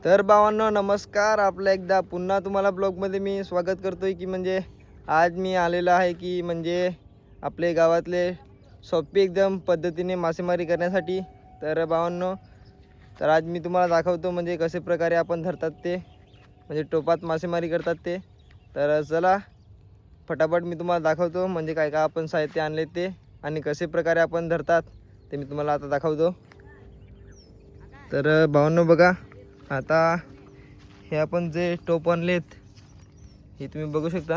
तर भावांनो नमस्कार. आपलं एकदा पुन्हा तुम्हाला ब्लॉगमध्ये मी स्वागत करतोय की म्हणजे आज मी आलेलो आहे की म्हणजे आपले गावातले सोपी एकदम पद्धतीने मासेमारी करण्यासाठी. तर भावांनो तर आज मी तुम्हाला दाखवतो म्हणजे कसे प्रकारे आपण धरतात ते, म्हणजे टोपात मासेमारी करतात ते. तर चला फटाफट मी तुम्हाला दाखवतो म्हणजे काय काय आपण साहित्य आणले ते आणि कसे प्रकारे आपण धरतात ते मी तुम्हाला आता दाखवतो. तर भावांनो बघा, आता हे आपण जे टोप आणलेत हे तुम्ही बघू शकता,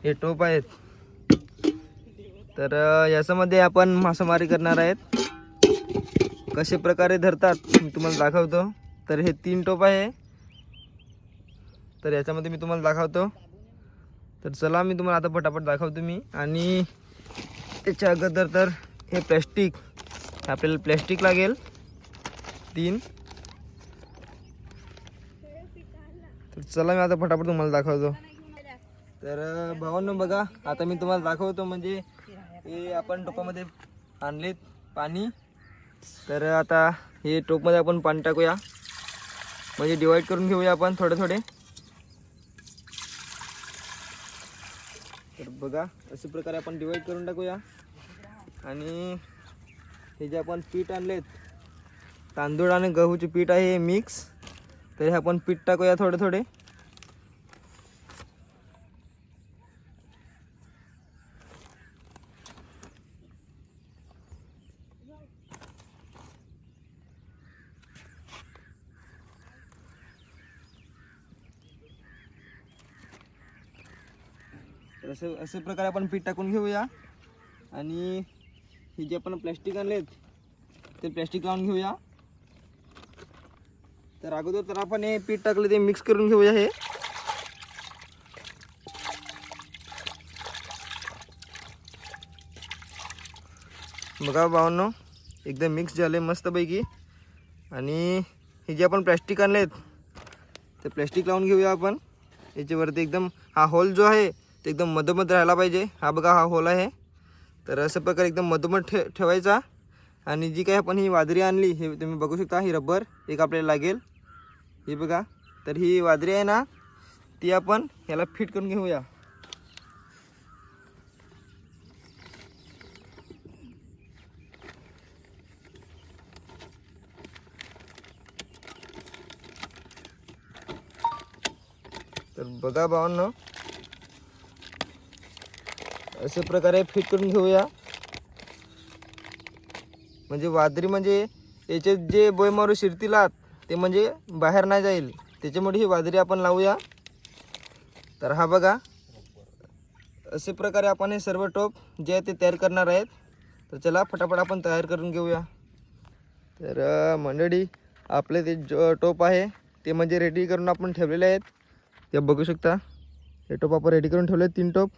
हे टोप आहेत. तर याच्यामध्ये आपण मासेमारी करणार आहेत. कसे प्रकारे धरतात मी तुम्हाला दाखवतो. तर हे 3 टोप आहे, तर याच्यामध्ये मी तुम्हाला दाखवतो. तर चला मी तुम्हाला आता फटाफट दाखवतो मी. आणि त्याच्या अगोदर तर हे प्लॅस्टिक, आपल्याला प्लॅस्टिक लागेल 3. तर चला मी आता फटाफट तुम्हाला दाखवतो. तर भावांनो बघा, आता मी तुम्हाला दाखवतो म्हणजे हे आपण टोपामध्ये आणलेत पाणी. तर आता हे टोपमध्ये आपण पाणी टाकूया, म्हणजे डिवाइड करून घेऊया आपण थोडे थोडे. तर बघा अशा प्रकारे आपण डिवाइड करून टाकूया. आणि हे जे आपण पीठ आणलेत, तांदूळ आणि गहूचे पीठ आहे मिक्स, तर हे आपण पीठ टाकूया थोडे थोडे. तर असे प्रकारे आपण पीठ टाकून घेऊया. आणि हे जे आपण प्लॅस्टिक आणलेत ते प्लॅस्टिक लावून घेऊया. तर अगोदर तर आपण हे पीठ टाकले ते मिक्स करून घेऊया. हे बघा भावांनो, एकदम मिक्स झाले मस्तपैकी. आणि हे जे आपण प्लॅस्टिक आणलेत ते प्लॅस्टिक लावून घेऊया आपण याच्यावरती. एकदम हा होल जो आहे ते एकदम मधोमध राहायला पाहिजे. हा बघा हा होल आहे, तर अशा प्रकारे एकदम मधोमध ठेवायचा. आणि जी काही आपण ही वादरी आणली हे तुम्ही बघू शकता, ही रबर एक आपल्याला लागेल. हे बघा, तर ही वादरी आहे ना, ती आपण ह्याला फिट करून घेऊया. तर बघा भावांनो, अशा प्रकारे फिट करून घेऊया. म्हणजे वादरी म्हणजे याचे जे बोयमारू शिरतीलात ते म्हणजे बाहेर नाही जाईल, त्याच्यामुळे ही वादरी आपण लावूया. तर हा बघा, अशा प्रकारे आपण हे सर्व टोप जे आहे ते तयार करणार आहेत. तर चला फटाफट आपण तयार करून घेऊया. तर मंडळी, आपले ते टोप आहे ते म्हणजे रेडी करून आपण ठेवलेले आहेत. ते बघू शकता, हे टोप आपण रेडी करून ठेवले 3 टोप.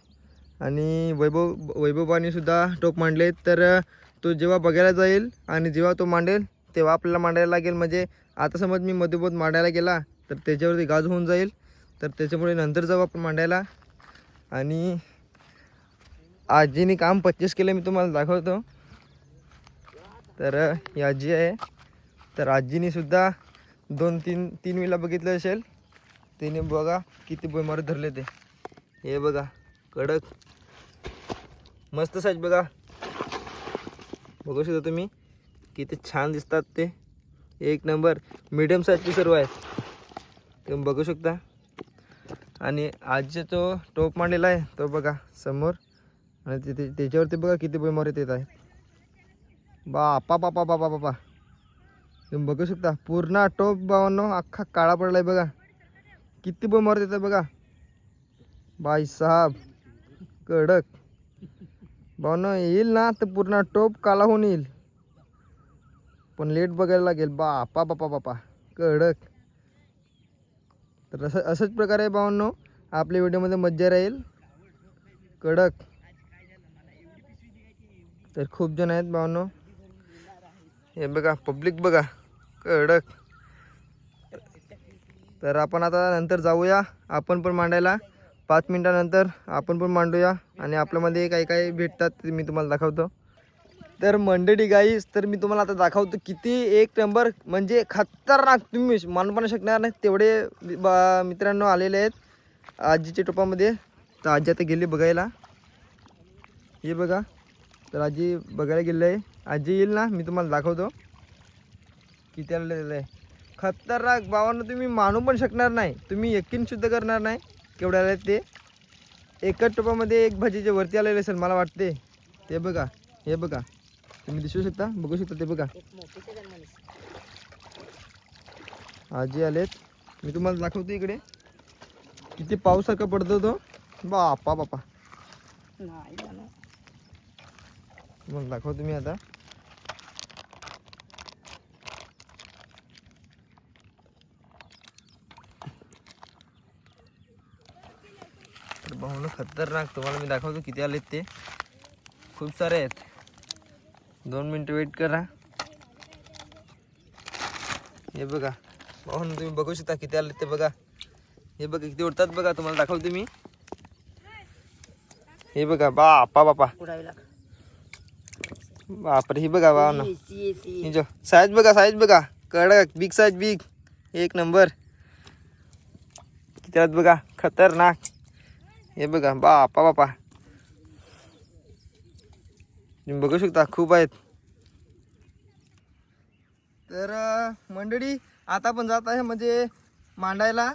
आणि वैभवानी सुद्धा टोप मांडले. तर तो जेव्हा बघायला जाईल आणि जेव्हा तो मांडेल तेव्हा आपल्याला मांडायला लागेल. म्हणजे आता समज मी मध्येबोध मांडायला गेला तर त्याच्यावरती गाज होऊन जाईल, तर त्याच्यामुळे नंतर जाऊ आपण मांडायला. आणि आजीने काम 25 केलं मी तुम्हाला दाखवतो. तर ही आजी आहे, तर आजीने सुद्धा 2-3 वेळा बघितलं असेल. तिने बघा किती बोयमारे धरले ते. हे बघा कडक मस्त साईज बघा, बघू शकता तुम्ही किती छान दिसतात ते. एक नंबर मीडियम साईजचे सर्व आहेत, तुम्ही बघू शकता. आणि आजचा तो टोप मांडलेला आहे तो बघा समोर, आणि त्याच्यावरती बघा किती बोयमारे येत आहेत. बापा बापा बापा बापा, तुम्ही बघू शकता पूर्ण टोप भावांनो अख्खा काळा पडला आहे बघा. किती बोयमारे येतात बघा बाई साहब, कडक भावांनो. येईल ना तर पूर्ण टोप काला होऊन येईल, पण लेट बघायला लागेल. बापा बापा बापा, कडक. तर असंच प्रकारे भावांनो आपल्या व्हिडिओमध्ये मज्जा राहील, कडक. तर खूप जण आहेत भावांनो, हे बघा पब्लिक बघा कडक. तर आपण आता नंतर जाऊया आपण पण मांडायला. 5 मिनिटानंतर आपण पण मांडूया आणि आपल्यामध्ये काय काय भेटतात ते मी तुम्हाला दाखवतो. तर मंडळी गाईस, तर मी तुम्हाला आता दाखवतो किती एक नंबर म्हणजे खतरनाक, तुम्ही मानू पण शकणार नाही तेवढे मित्रांनो आलेले आहेत आजीच्या टोपामध्ये. तर आजी आता गेली बघायला, हे बघा. तर आजी बघायला गेले आहे. आजी येईल ना, मी तुम्हाला दाखवतो किती आलेलं आहे. खतरनाक भावांनो, तुम्ही मानू पण शकणार नाही, तुम्ही यकीन सुद्धा करणार नाही केवढे आले ते. एकच टोपामध्ये एक भाजीच्या वरती आलेले असेल मला वाटते. ते बघा, हे बघा, तुम्ही दिसू शकता, बघू शकता, ते बघा आजी आलेत. मी तुम्हाला दाखवतो इकडे किती पाऊस सारखा पडतो तो. बापा बापा, मग दाखवतो मी आता. तर भाऊनं खतरनाक तुम्हाला मी दाखवतो किती आलेत ते. खूप सारे आहेत. 2 मिनिटं वेट करा. हे बघा भाऊनं, तुम्ही बघू शकता किती आलेत ते बघा. हे बघा किती उडतात बघा, तुम्हाला दाखवतो मी. हे बघा, बापा बापा बापरे, हे बघा भाऊनं, ही जो साईज बघा, साईज बघा, कडक बिग साईज, बिग एक नंबर. किती आहेत बघा, खतरनाक. हे बघा, बापा बापा, तुम्ही बघू शकता खूप आहेत. तर मंडळी आता आपण जात आहे म्हणजे मांडायला.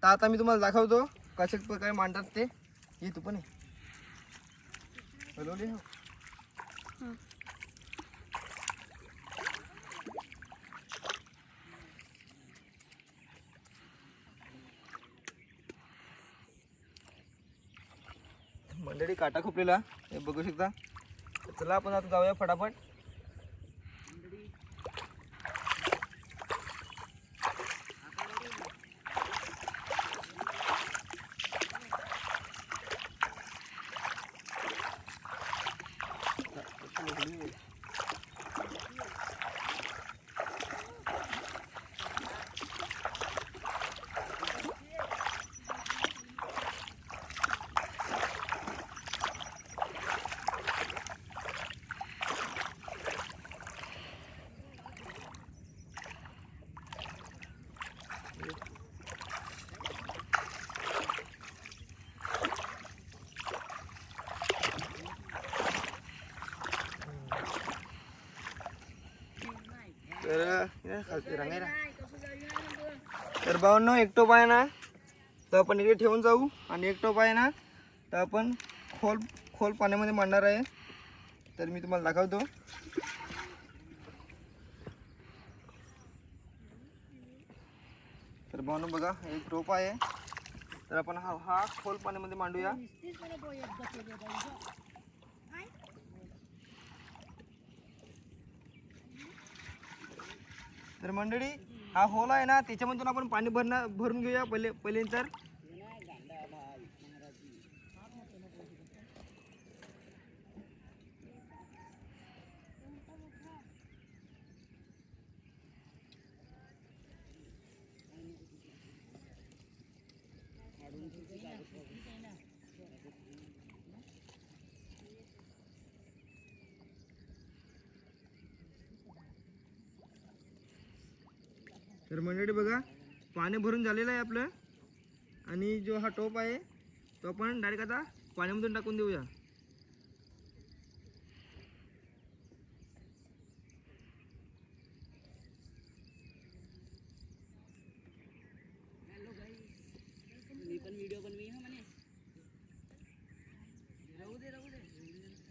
तर आता मी तुम्हाला दाखवतो कशा प्रकारे मांडतात ते. ये तू पण आहे हलवली. मंडळी काटा खोपलेला हे बघू शकता. चला आपण आता जाऊया फटाफट. तर भावांनो, एक टोप आहे ना तर आपण इकडे ठेवून जाऊ, आणि एक टोप आहे ना तर आपण खोल खोल पाण्यामध्ये मांडणार आहे. तर मी तुम्हाला दाखवतो. तर भावांनो बघा, एक टोप आहे. तर आपण हा खोल पाण्यामध्ये मांडूया. तर मंडळी, हा होल आहे ना त्याच्यामधून आपण पाणी भरून घेऊया पहिले तर. तर मंडळी बघा, पाणी भरून झालेलं आहे आपलं, आणि जो हा टोप आहे तो आपण डायरेक्ट आता पाण्यामधून टाकून देऊया.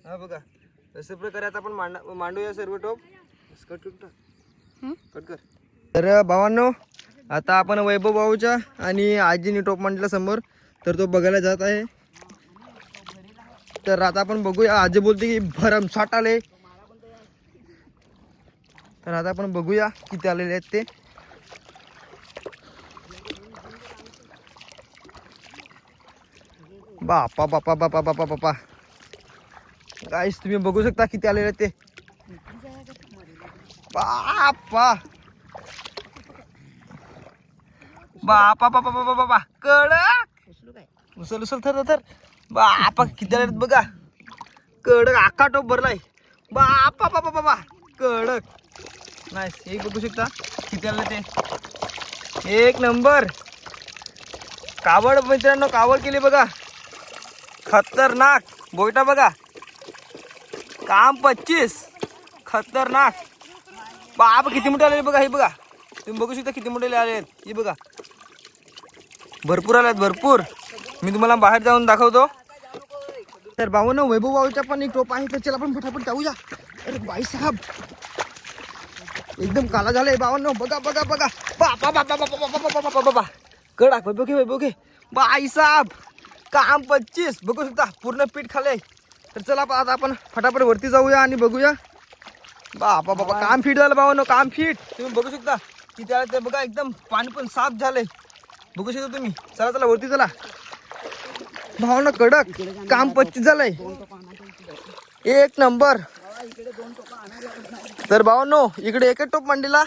हा बघा, अशा प्रकारे आता आपण मांडूया सर्व टोप. कट कर. तर भावांनो, आता आपण वैभव भाऊच्या आणि आजीने टोप मांडला समोर, तर तो बघायला जात आहे. तर आता आपण बघूया. आजी बोलते की भरमसाठ आले. तर आता आपण बघूया किती आलेले आहेत ते. बापा बापा बापा बापा बापा गाईस, तुम्ही बघू शकता किती आलेले आहेत ते. बापा बापा बापा बापा बापा, कडक उचल थर बापा किती आले बघा. कडक आका टोप भरलाय. बापा बापा बाबा कडक. नाही हे बघू शकता किती आलं ते. एक नंबर कावड मित्रांनो, कावड केली बघा. खतरनाक बोयटा बघा. काम 25. खतरनाक. बाप किती मोठे आले बघा. हे बघा तुम्ही बघू शकता किती मोठे आले आहेत. हे बघा भरपूर आले आहेत भरपूर. मी तुम्हाला बाहेर जाऊन दाखवतो. तर भावांनो वैभव भाऊचा पण एक टोप आहे, तर चला आपण फटाफट जाऊया. अरे बाई साहेब एकदम काला झालाय भावांनो. बघा बघा बघा. बापा बापा बापा बापा बापा बाबा कडा. वैभव घे बाई साहेब. काम 25 बघू शकता पूर्ण पीठ खाले. तर चला आता आपण फटाफट वरती जाऊया आणि बघूया. बापा बाबा काम फिट झालं भावांनो. काम फिट तुम्ही बघू शकता किती आलं ते बघा. एकदम पाणी पण साफ झालंय बघू शकता तुम्ही. चला चला वरती चला भावांनो. कडक काम 25 झालंय. एक नंबर. तर भावांनो इकडे एक टोप मांडलेला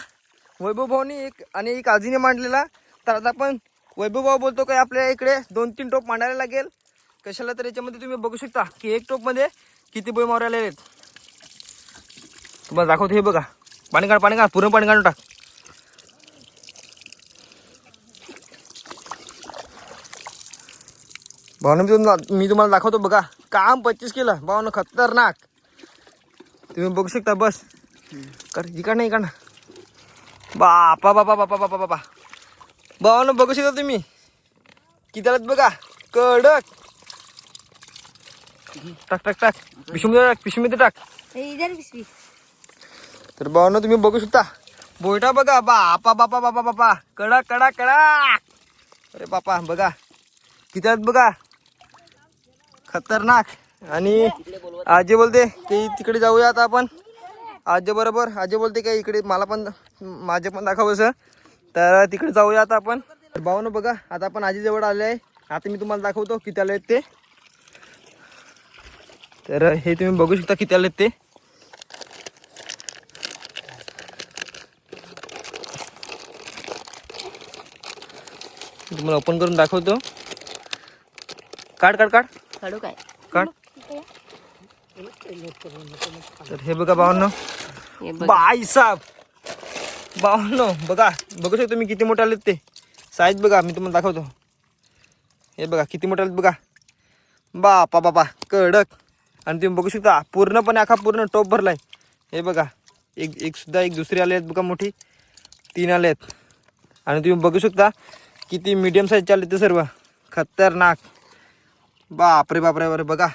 वैभव भाऊनी, एक आणि एक आजीने मांडलेला. तर आता आपण वैभव भाऊ बोलतो काय आपल्या इकडे 2-3 टोप मांडायला लागेल. कशाला तर याच्यामध्ये तुम्ही बघू शकता की एक टोप मध्ये किती बोय मारायला आहेत. तुम्हाला दाखवतो. हे बघा पाणी काढ पूर्ण पाणी काढून टाक. भावना मी तुम्हाला दाखवतो बघा. काम 25 केलं भावना. खतरनाक तुम्ही बघू शकता. बस कर इकडनं इकडनं. बापा बापा बापा बापा बापा भावना बघू शकता तुम्ही किती आलं बघा. कडक. टाक टाक टाक पिशवीमध्ये टाक. तर भावना तुम्ही बघू शकता बोयटा बघा. बापा बापा बापा बापा कडक कडक कडक. अरे बापा बघा किती आहेत बघा. खतरनाक. आणि आजी बोलते की तिकडे जाऊया आता आपण. आजी बरोबर आजी बोलते की इकडे मला पण माझे पण दाखवायचं. तर तिकडे जाऊया आता आपण. तर भावना बघा आता आपण आजी जवळ आले आहे. आता मी तुम्हाला दाखवतो किती आले आहेत ते. तर हे तुम्ही बघू शकता किती आले ते. तुम्हाला ओपन करून दाखवतो. काढ काढ काढ काढू काय काढ. तर हे बघा भावांनो. बाई साहेब भावांनो बघा बघू शकतो मी किती मोठे आलेत ते. साईज बघा मी तुम्हाला दाखवतो. हे बघा किती मोठे आलेत बघा. बापा बापा कडक. आणि तुम्ही बघू शकता पूर्णपणे अख्खा पूर्ण टोप भरलाय. हे बघा एक सुद्धा एक दुसरी आले आहेत बघा. मोठी 3 आले आहेत. आणि तुम्ही बघू शकता किती मीडियम साईजचे आले ते सर्व. खतरनाक. बापरे बापरे बरे बघा